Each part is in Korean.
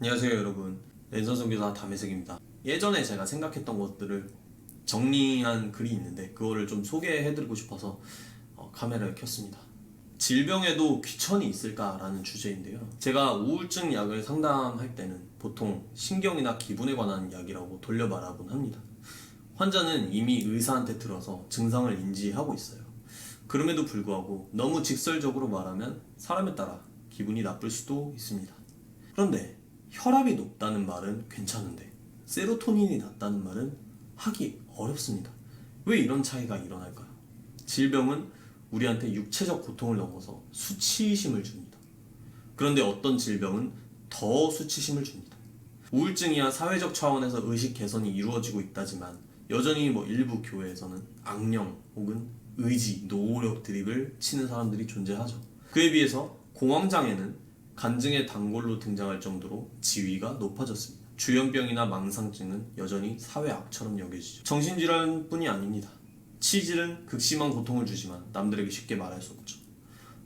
안녕하세요 여러분, 랜선선교사 담혜석입니다. 예전에 제가 생각했던 것들을 정리한 글이 있는데 그거를 좀 소개해드리고 싶어서 카메라를 켰습니다. 질병에도 귀천이 있을까라는 주제인데요, 제가 우울증 약을 상담할 때는 보통 신경이나 기분에 관한 약이라고 돌려 말하곤 합니다. 환자는 이미 의사한테 들어서 증상을 인지하고 있어요. 그럼에도 불구하고 너무 직설적으로 말하면 사람에 따라 기분이 나쁠 수도 있습니다. 그런데 혈압이 높다는 말은 괜찮은데 세로토닌이 낮다는 말은 하기 어렵습니다. 왜 이런 차이가 일어날까요? 질병은 우리한테 육체적 고통을 넘어서 수치심을 줍니다. 그런데 어떤 질병은 더 수치심을 줍니다. 우울증이야 사회적 차원에서 의식 개선이 이루어지고 있다지만 여전히 일부 교회에서는 악령 혹은 의지, 노력 드립을 치는 사람들이 존재하죠. 그에 비해서 공황장애는 간증의 단골로 등장할 정도로 지위가 높아졌습니다. 주연병이나 망상증은 여전히 사회악처럼 여겨지죠. 정신질환뿐이 아닙니다. 치질은 극심한 고통을 주지만 남들에게 쉽게 말할 수 없죠.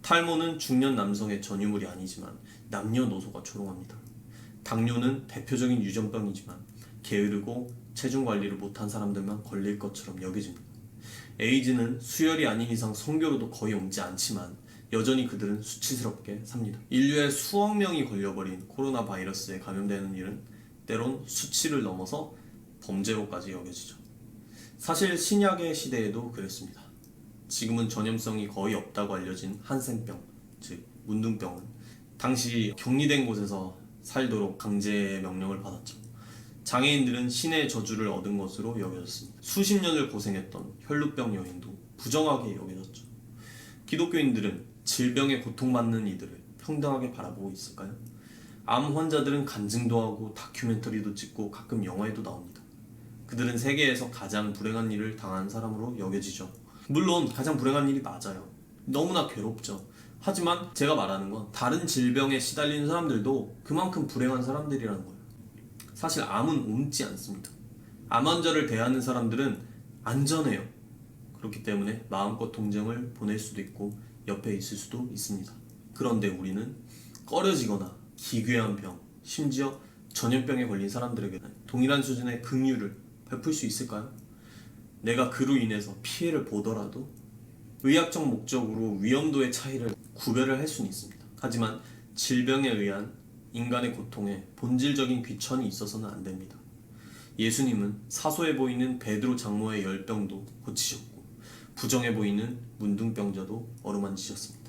탈모는 중년 남성의 전유물이 아니지만 남녀노소가 조롱합니다. 당뇨는 대표적인 유전병이지만 게으르고 체중 관리를 못한 사람들만 걸릴 것처럼 여겨집니다. 에이즈는 수혈이 아닌 이상 성교로도 거의 옮지 않지만 여전히 그들은 수치스럽게 삽니다. 인류의 수억 명이 걸려버린 코로나 바이러스에 감염되는 일은 때론 수치를 넘어서 범죄로까지 여겨지죠. 사실 신약의 시대에도 그랬습니다. 지금은 전염성이 거의 없다고 알려진 한센병, 즉 문둥병은 당시 격리된 곳에서 살도록 강제 명령을 받았죠. 장애인들은 신의 저주를 얻은 것으로 여겨졌습니다. 수십 년을 고생했던 혈루병 여인도 부정하게 여겨졌죠. 기독교인들은 질병에 고통받는 이들을 평등하게 바라보고 있을까요? 암 환자들은 간증도 하고 다큐멘터리도 찍고 가끔 영화에도 나옵니다. 그들은 세계에서 가장 불행한 일을 당한 사람으로 여겨지죠. 물론 가장 불행한 일이 맞아요. 너무나 괴롭죠. 하지만 제가 말하는 건 다른 질병에 시달리는 사람들도 그만큼 불행한 사람들이라는 거예요. 사실 암은 옮지 않습니다. 암 환자를 대하는 사람들은 안전해요. 그렇기 때문에 마음껏 동정을 보낼 수도 있고 옆에 있을 수도 있습니다. 그런데 우리는 꺼려지거나 기괴한 병, 심지어 전염병에 걸린 사람들에게 동일한 수준의 긍휼을 베풀 수 있을까요? 내가 그로 인해서 피해를 보더라도 의학적 목적으로 위험도의 차이를 구별을 할 수는 있습니다. 하지만 질병에 의한 인간의 고통에 본질적인 귀천이 있어서는 안 됩니다. 예수님은 사소해 보이는 베드로 장모의 열병도 고치셨고 부정해 보이는 문둥병자도 어루만지셨습니다.